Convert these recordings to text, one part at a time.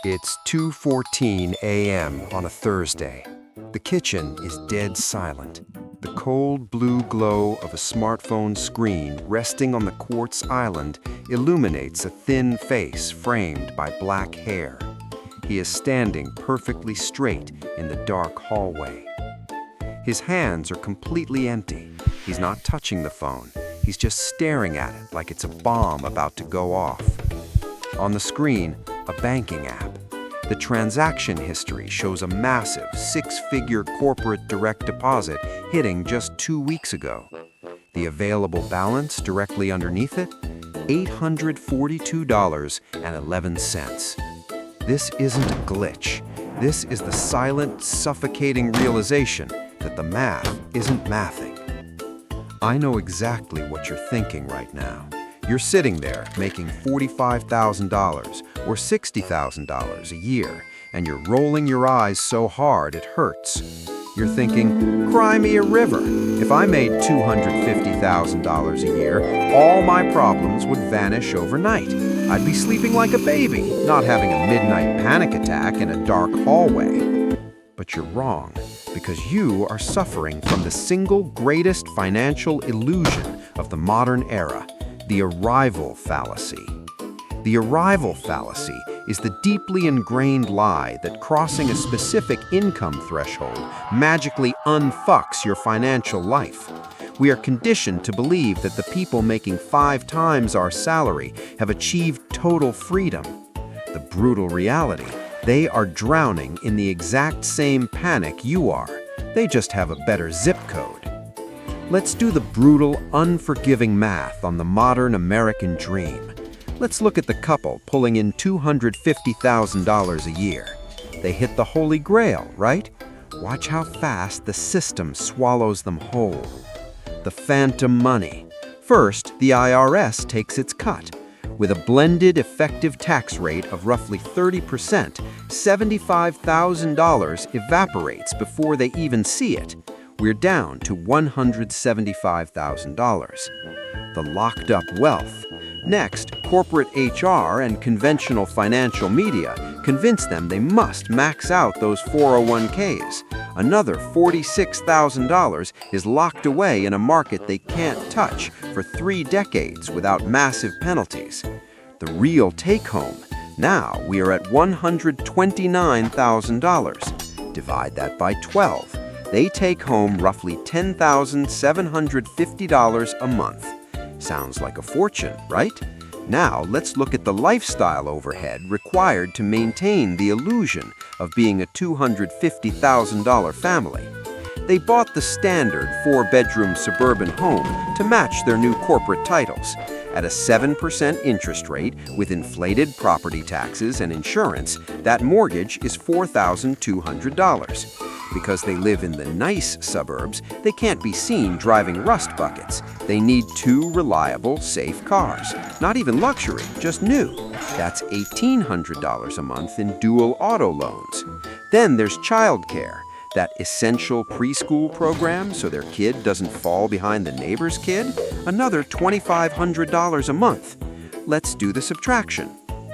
It's 2:14 a.m. on a Thursday. The kitchen is dead silent. The cold blue glow of a smartphone screen resting on the quartz island illuminates a thin face framed by black hair. He is standing perfectly straight in the dark hallway. His hands are completely empty. He's not touching the phone. He's just staring at it like it's a bomb about to go off. On the screen, a banking app. The transaction history shows a massive six-figure corporate direct deposit hitting just 2 weeks ago. The available balance directly underneath it, $842.11. This isn't a glitch. This is the silent, suffocating realization that the math isn't mathing. I know exactly what you're thinking right now. You're sitting there making $45,000 or $60,000 a year, and you're rolling your eyes so hard it hurts. You're thinking, cry me a river. If I made $250,000 a year, all my problems would vanish overnight. I'd be sleeping like a baby, not having a midnight panic attack in a dark hallway. But you're wrong, because you are suffering from the single greatest financial illusion of the modern era, the arrival fallacy. The arrival fallacy is the deeply ingrained lie that crossing a specific income threshold magically unfucks your financial life. We are conditioned to believe that the people making 5 times our salary have achieved total freedom. The brutal reality, they are drowning in the exact same panic you are. They just have a better zip code. Let's do the brutal, unforgiving math on the modern American dream. Let's look at the couple pulling in $250,000 a year. They hit the holy grail, right? Watch how fast the system swallows them whole. The phantom money. First, the IRS takes its cut. With a blended effective tax rate of roughly 30%, $75,000 evaporates before they even see it. We're down to $175,000. The locked up wealth. Next, corporate HR and conventional financial media convince them they must max out those 401ks. Another $46,000 is locked away in a market they can't touch for 3 decades without massive penalties. The real take-home. Now we are at $129,000. Divide that by 12. They take home roughly $10,750 a month. Sounds like a fortune, right? Now let's look at the lifestyle overhead required to maintain the illusion of being a $250,000 family. They bought the standard 4-bedroom suburban home to match their new corporate titles. At a 7% interest rate with inflated property taxes and insurance, that mortgage is $4,200. Because they live in the nice suburbs, they can't be seen driving rust buckets. They need 2 reliable, safe cars. Not even luxury, just new. That's $1,800 a month in dual auto loans. Then there's childcare, that essential preschool program so their kid doesn't fall behind the neighbor's kid. Another $2,500 a month. Let's do the subtraction.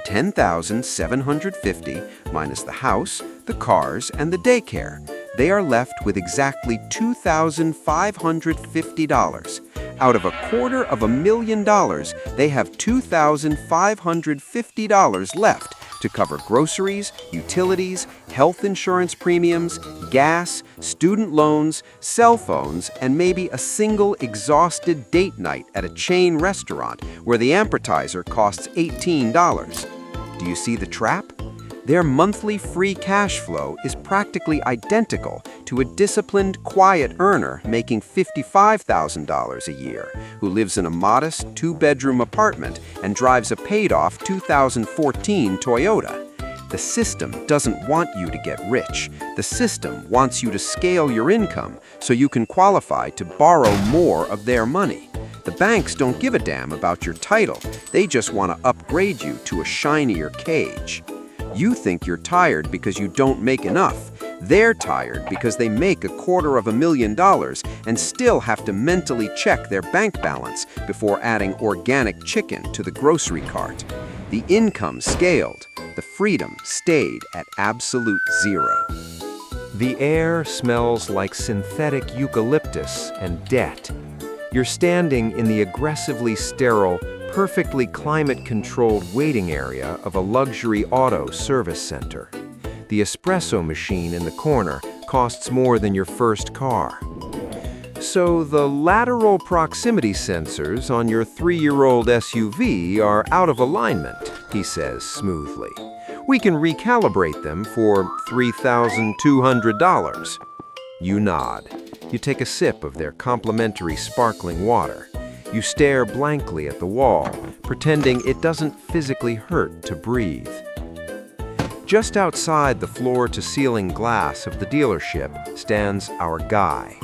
$10,750 minus the house, the cars, and the daycare. They are left with exactly $2,550. Out of $250,000, they have $2,550 left to cover groceries, utilities, health insurance premiums, gas, student loans, cell phones, and maybe a single exhausted date night at a chain restaurant where the appetizer costs $18. Do you see the trap? Their monthly free cash flow is practically identical to a disciplined, quiet earner making $55,000 a year, who lives in a modest 2-bedroom apartment and drives a paid-off 2014 Toyota. The system doesn't want you to get rich. The system wants you to scale your income so you can qualify to borrow more of their money. The banks don't give a damn about your title. They just want to upgrade you to a shinier cage. You think you're tired because you don't make enough. They're tired because they make $250,000 and still have to mentally check their bank balance before adding organic chicken to the grocery cart. The income scaled, the freedom stayed at absolute zero. The air smells like synthetic eucalyptus and debt. You're standing in the aggressively sterile, perfectly climate-controlled waiting area of a luxury auto service center. The espresso machine in the corner costs more than your first car. So the lateral proximity sensors on your 3-year-old SUV are out of alignment, he says smoothly. We can recalibrate them for $3,200. You nod. You take a sip of their complimentary sparkling water. You stare blankly at the wall, pretending it doesn't physically hurt to breathe. Just outside the floor-to-ceiling glass of the dealership stands our guy.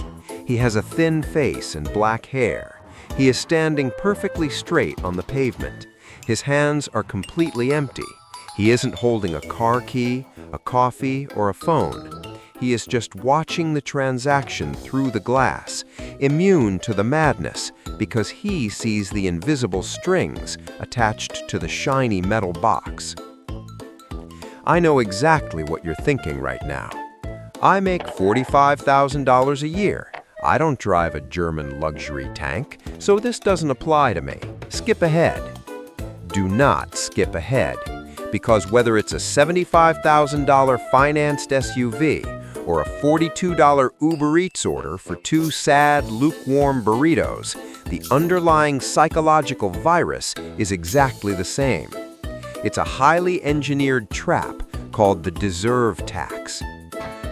He has a thin face and black hair. He is standing perfectly straight on the pavement. His hands are completely empty. He isn't holding a car key, a coffee, or a phone. He is just watching the transaction through the glass, immune to the madness, because he sees the invisible strings attached to the shiny metal box. I know exactly what you're thinking right now. I make $45,000 a year. I don't drive a German luxury tank, so this doesn't apply to me. Skip ahead. Do not skip ahead, because whether it's a $75,000 financed SUV or a $42 Uber Eats order for 2 sad, lukewarm burritos, the underlying psychological virus is exactly the same. It's a highly engineered trap called the deserve tax.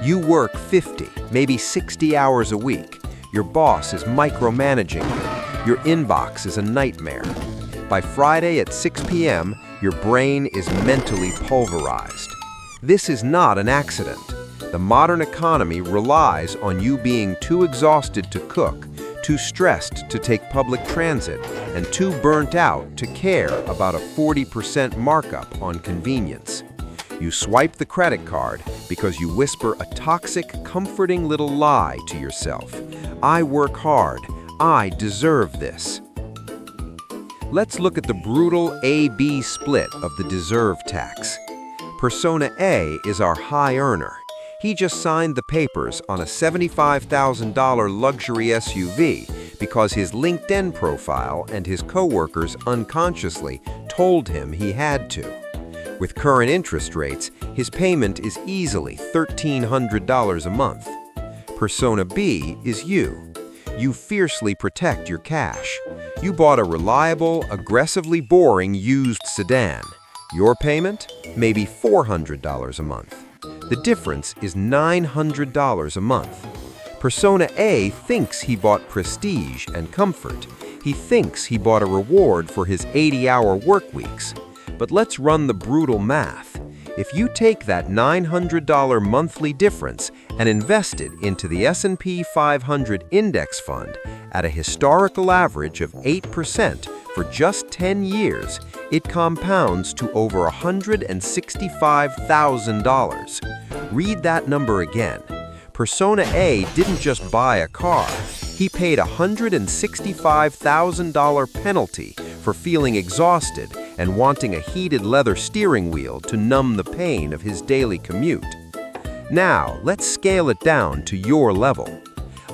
You work 50, maybe 60 hours a week. Your boss is micromanaging you. Your inbox is a nightmare. By Friday at 6 p.m., your brain is mentally pulverized. This is not an accident. The modern economy relies on you being too exhausted to cook, too stressed to take public transit, and too burnt out to care about a 40% markup on convenience. You swipe the credit card because you whisper a toxic, comforting little lie to yourself. I work hard. I deserve this. Let's look at the brutal A-B split of the deserve tax. Persona A is our high earner. He just signed the papers on a $75,000 luxury SUV because his LinkedIn profile and his coworkers unconsciously told him he had to. With current interest rates, his payment is easily $1,300 a month. Persona B is you. You fiercely protect your cash. You bought a reliable, aggressively boring used sedan. Your payment? Maybe $400 a month. The difference is $900 a month. Persona A thinks he bought prestige and comfort. He thinks he bought a reward for his 80-hour work weeks. But let's run the brutal math. If you take that $900 monthly difference and invest it into the S&P 500 index fund at a historical average of 8% for just 10 years, it compounds to over $165,000. Read that number again. Persona A didn't just buy a car. He paid a $165,000 penalty for feeling exhausted and wanting a heated leather steering wheel to numb the pain of his daily commute. Now, let's scale it down to your level.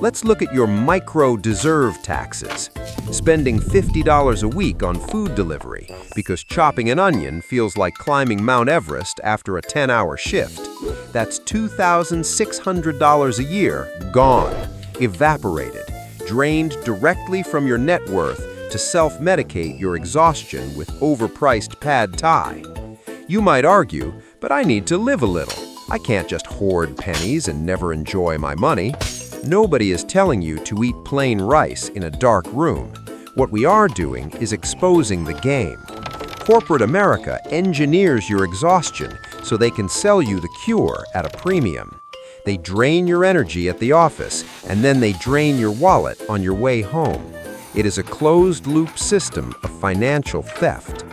Let's look at your micro-deserve taxes. Spending $50 a week on food delivery because chopping an onion feels like climbing Mount Everest after a 10-hour shift. That's $2,600 a year gone, evaporated, drained directly from your net worth to self-medicate your exhaustion with overpriced pad thai. You might argue, but I need to live a little. I can't just hoard pennies and never enjoy my money. Nobody is telling you to eat plain rice in a dark room. What we are doing is exposing the game. Corporate America engineers your exhaustion so they can sell you the cure at a premium. They drain your energy at the office, and then they drain your wallet on your way home. It is a closed-loop system of financial theft.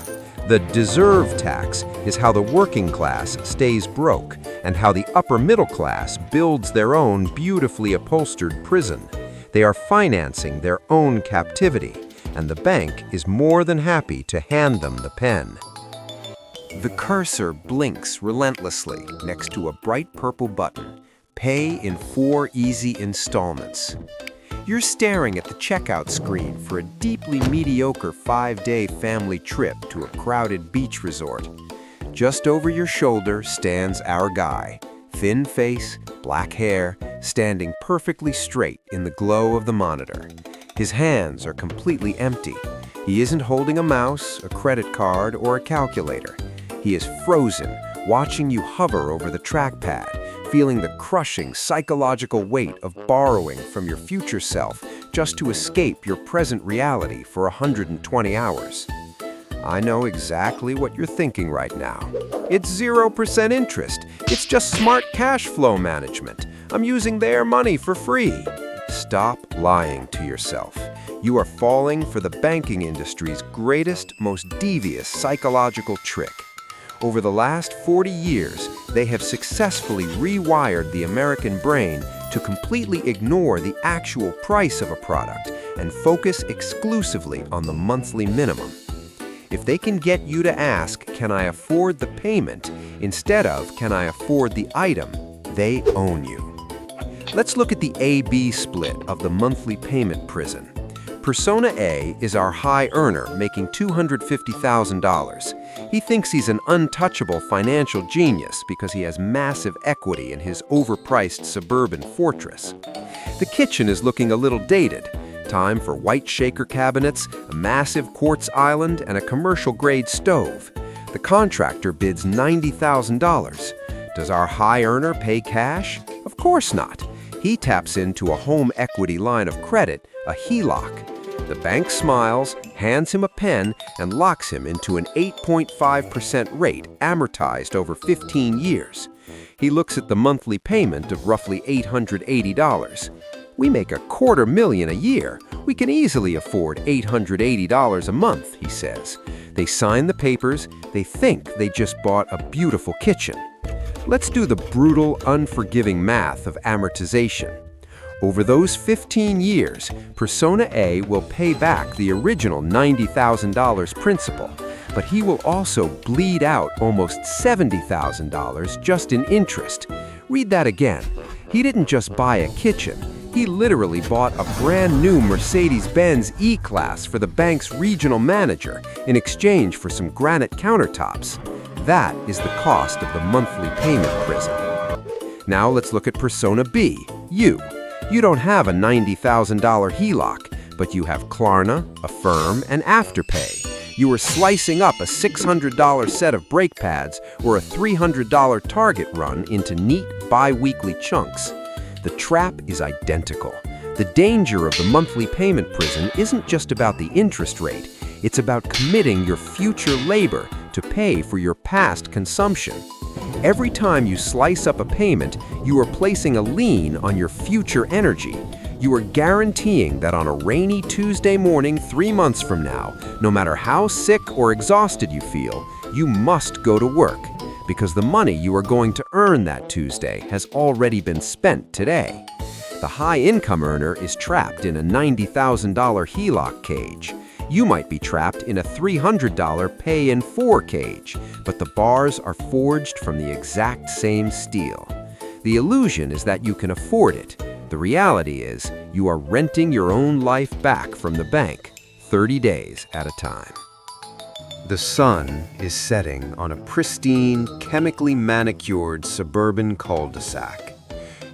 The deserve tax is how the working class stays broke and how the upper middle class builds their own beautifully upholstered prison. They are financing their own captivity, and the bank is more than happy to hand them the pen. The cursor blinks relentlessly next to a bright purple button. Pay in 4 easy installments. You're staring at the checkout screen for a deeply mediocre 5-day family trip to a crowded beach resort. Just over your shoulder stands our guy, thin face, black hair, standing perfectly straight in the glow of the monitor. His hands are completely empty. He isn't holding a mouse, a credit card, or a calculator. He is frozen, watching you hover over the trackpad, feeling the crushing psychological weight of borrowing from your future self just to escape your present reality for 120 hours. I know exactly what you're thinking right now. It's 0% interest. It's just smart cash flow management. I'm using their money for free. Stop lying to yourself. You are falling for the banking industry's greatest, most devious psychological trick. Over the last 40 years, they have successfully rewired the American brain to completely ignore the actual price of a product and focus exclusively on the monthly minimum. If they can get you to ask, "Can I afford the payment?" instead of, "Can I afford the item?" they own you. Let's look at the A-B split of the monthly payment prison. Persona A is our high earner making $250,000. He thinks he's an untouchable financial genius because he has massive equity in his overpriced suburban fortress. The kitchen is looking a little dated. Time for white shaker cabinets, a massive quartz island, and a commercial-grade stove. The contractor bids $90,000. Does our high earner pay cash? Of course not. He taps into a home equity line of credit, a HELOC. The bank smiles, hands him a pen, and locks him into an 8.5% rate amortized over 15 years. He looks at the monthly payment of roughly $880. "We make $250,000 a year. We can easily afford $880 a month," he says. They sign the papers. They think they just bought a beautiful kitchen. Let's do the brutal, unforgiving math of amortization. Over those 15 years, Persona A will pay back the original $90,000 principal, but he will also bleed out almost $70,000 just in interest. Read that again. He didn't just buy a kitchen. He literally bought a brand new Mercedes-Benz E-Class for the bank's regional manager in exchange for some granite countertops. That is the cost of the monthly payment prison. Now let's look at Persona B, you. You don't have a $90,000 HELOC, but you have Klarna, Affirm, and Afterpay. You are slicing up a $600 set of brake pads or a $300 Target run into neat bi-weekly chunks. The trap is identical. The danger of the monthly payment prison isn't just about the interest rate. It's about committing your future labor to pay for your past consumption. Every time you slice up a payment, you are placing a lien on your future energy. You are guaranteeing that on a rainy Tuesday morning 3 months from now, no matter how sick or exhausted you feel, you must go to work, because the money you are going to earn that Tuesday has already been spent today. The high-income earner is trapped in a $90,000 HELOC cage. You might be trapped in a $300 pay-in-4 cage, but the bars are forged from the exact same steel. The illusion is that you can afford it. The reality is you are renting your own life back from the bank, 30 days at a time. The sun is setting on a pristine, chemically manicured suburban cul-de-sac.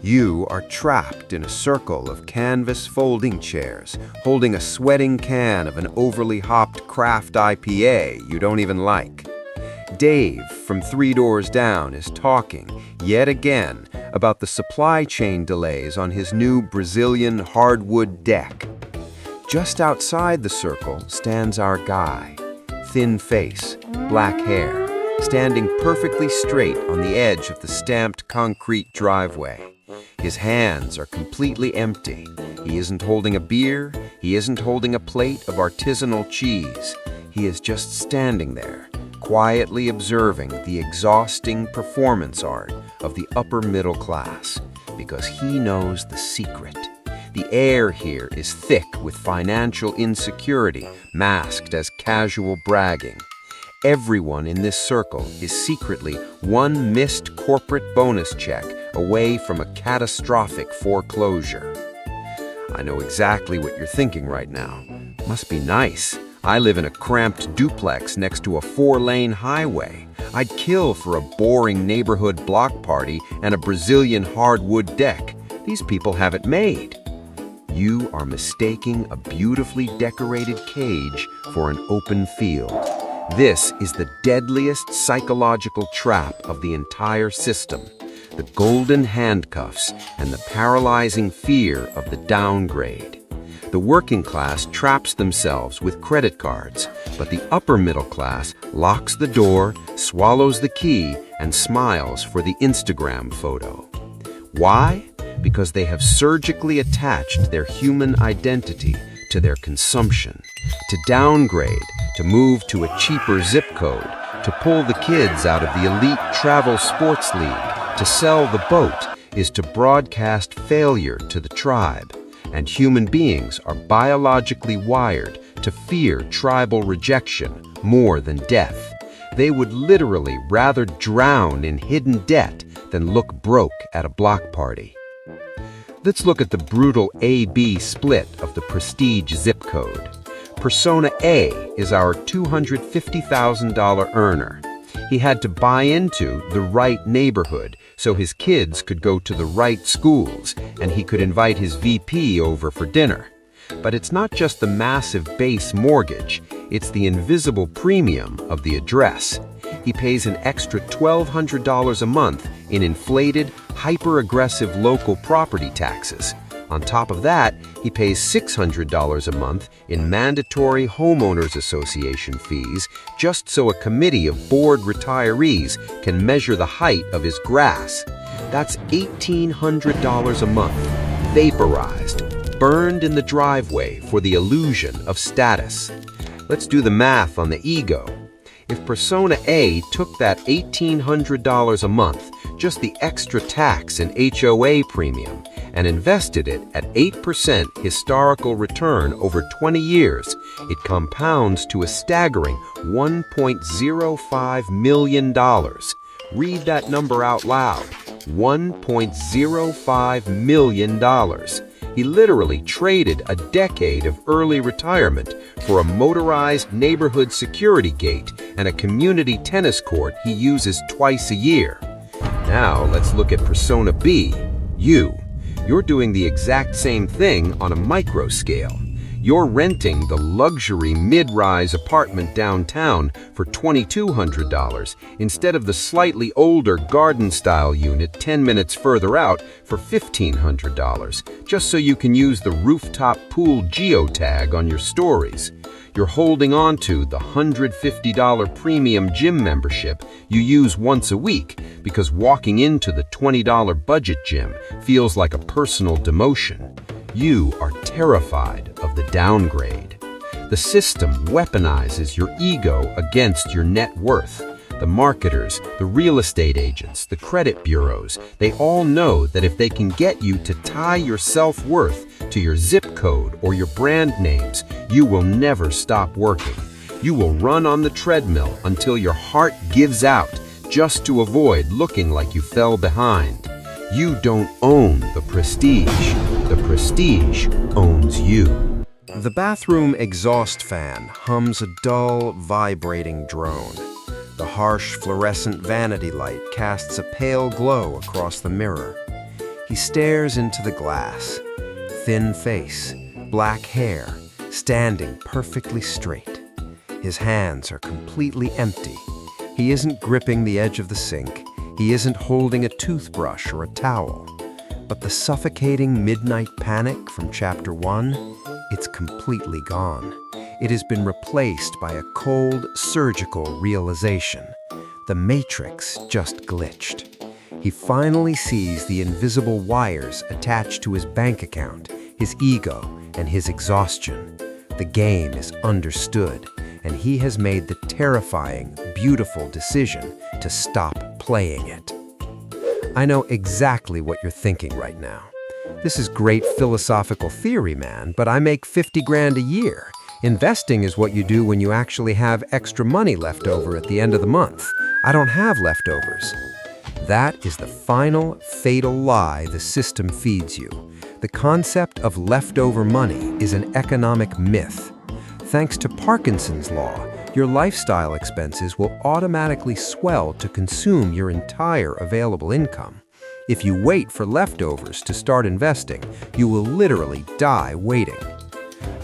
You are trapped in a circle of canvas folding chairs, holding a sweating can of an overly hopped craft IPA you don't even like. Dave from 3 doors down is talking, yet again, about the supply chain delays on his new Brazilian hardwood deck. Just outside the circle stands our guy, thin face, black hair, standing perfectly straight on the edge of the stamped concrete driveway. His hands are completely empty. He isn't holding a beer. He isn't holding a plate of artisanal cheese. He is just standing there, quietly observing the exhausting performance art of the upper middle class, because he knows the secret. The air here is thick with financial insecurity, masked as casual bragging. Everyone in this circle is secretly one missed corporate bonus check away from a catastrophic foreclosure. I know exactly what you're thinking right now. Must be nice. I live in a cramped duplex next to a 4-lane highway. I'd kill for a boring neighborhood block party and a Brazilian hardwood deck. These people have it made. You are mistaking a beautifully decorated cage for an open field. This is the deadliest psychological trap of the entire system. The golden handcuffs and the paralyzing fear of the downgrade. The working class traps themselves with credit cards, but the upper middle class locks the door, swallows the key, and smiles for the Instagram photo. Why? Because they have surgically attached their human identity to their consumption. To downgrade, to move to a cheaper zip code, to pull the kids out of the elite travel sports league, to sell the boat, is to broadcast failure to the tribe. And human beings are biologically wired to fear tribal rejection more than death. They would literally rather drown in hidden debt than look broke at a block party. Let's look at the brutal A-B split of the prestige zip code. Persona A is our $250,000 earner. He had to buy into the right neighborhood so his kids could go to the right schools and he could invite his VP over for dinner. But it's not just the massive base mortgage, it's the invisible premium of the address. He pays an extra $1,200 a month in inflated, hyper-aggressive local property taxes. On top of that, he pays $600 a month in mandatory homeowners association fees just so a committee of bored retirees can measure the height of his grass. That's $1,800 a month, vaporized, burned in the driveway for the illusion of status. Let's do the math on the ego. If Persona A took that $1,800 a month, just the extra tax and HOA premium, and invested it at 8% historical return over 20 years, it compounds to a staggering $1.05 million. Read that number out loud. $1.05 million. He literally traded a decade of early retirement for a motorized neighborhood security gate and a community tennis court he uses twice a year. Now let's look at Persona B, you. You're doing the exact same thing on a micro scale. You're renting the luxury mid-rise apartment downtown for $2,200 instead of the slightly older garden-style unit 10 minutes further out for $1,500, just so you can use the rooftop pool geotag on your stories. You're holding on to the $150 premium gym membership you use once a week because walking into the $20 budget gym feels like a personal demotion. You are terrified of the downgrade. The system weaponizes your ego against your net worth. The marketers, the real estate agents, the credit bureaus, they all know that if they can get you to tie your self-worth to your zip code or your brand names, you will never stop working. You will run on the treadmill until your heart gives out just to avoid looking like you fell behind. You don't own the prestige. The prestige owns you. The bathroom exhaust fan hums a dull, vibrating drone. The harsh fluorescent vanity light casts a pale glow across the mirror. He stares into the glass. Thin face, black hair, standing perfectly straight. His hands are completely empty. He isn't gripping the edge of the sink. He isn't holding a toothbrush or a towel. But the suffocating midnight panic from Chapter 1, it's completely gone. It has been replaced by a cold, surgical realization. The Matrix just glitched. He finally sees the invisible wires attached to his bank account, his ego, and his exhaustion. The game is understood, and he has made the terrifying, beautiful decision to stop playing it. I know exactly what you're thinking right now. This is great philosophical theory, man, but I make 50 grand a year. Investing is what you do when you actually have extra money left over at the end of the month. I don't have leftovers. That is the final, fatal lie the system feeds you. The concept of leftover money is an economic myth. Thanks to Parkinson's law, your lifestyle expenses will automatically swell to consume your entire available income. If you wait for leftovers to start investing, you will literally die waiting.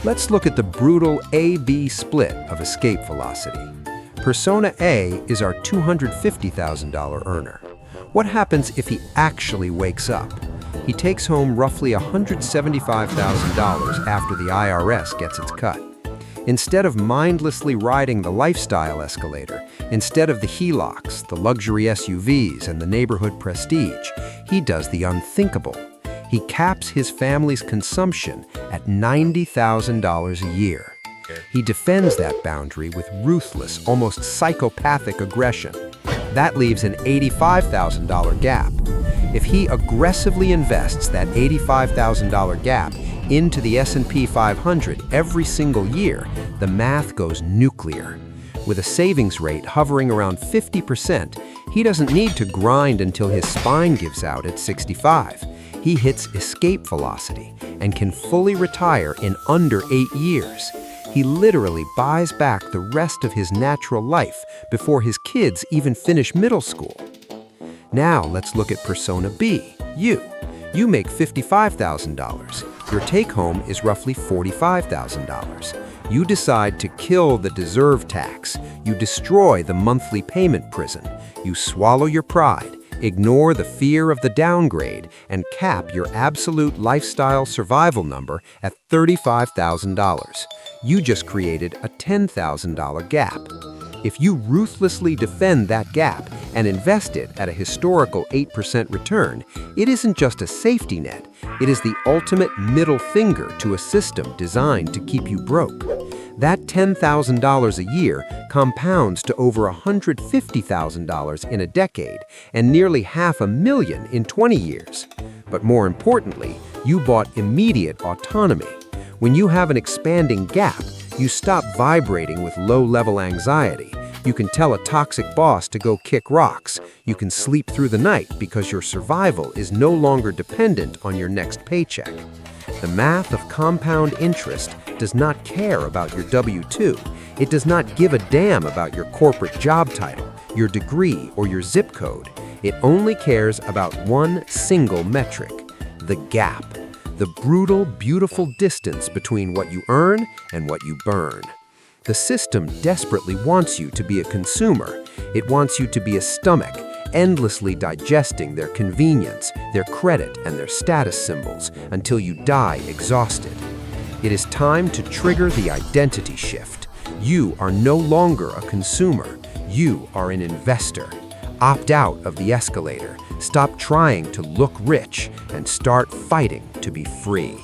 Let's look at the brutal A-B split of escape velocity. Persona A is our $250,000 earner. What happens if he actually wakes up? He takes home roughly $175,000 after the IRS gets its cut. Instead of mindlessly riding the lifestyle escalator, instead of the HELOCs, the luxury SUVs, and the neighborhood prestige, he does the unthinkable. He caps his family's consumption at $90,000 a year. He defends that boundary with ruthless, almost psychopathic aggression. That leaves an $85,000 gap. If he aggressively invests that $85,000 gap into the S&P 500 every single year, the math goes nuclear. With a savings rate hovering around 50%, he doesn't need to grind until his spine gives out at 65. He hits escape velocity and can fully retire in under 8 years. He literally buys back the rest of his natural life before his kids even finish middle school. Now let's look at Persona B, you. You make $55,000. Your take-home is roughly $45,000. You decide to kill the deserve tax. You destroy the monthly payment prison. You swallow your pride, ignore the fear of the downgrade, and cap your absolute lifestyle survival number at $35,000. You just created a $10,000 gap. If you ruthlessly defend that gap and invest it at a historical 8% return, it isn't just a safety net, it is the ultimate middle finger to a system designed to keep you broke. That $10,000 a year compounds to over $150,000 in a decade and nearly $500,000 in 20 years. But more importantly, you bought immediate autonomy. When you have an expanding gap, you stop vibrating with low-level anxiety. You can tell a toxic boss to go kick rocks. You can sleep through the night because your survival is no longer dependent on your next paycheck. The math of compound interest does not care about your W-2. It does not give a damn about your corporate job title, your degree, or your zip code. It only cares about one single metric: the gap. The brutal, beautiful distance between what you earn and what you burn. The system desperately wants you to be a consumer. It wants you to be a stomach, endlessly digesting their convenience, their credit, and their status symbols until you die exhausted. It is time to trigger the identity shift. You are no longer a consumer. You are an investor. Opt out of the escalator. Stop trying to look rich and start fighting to be free.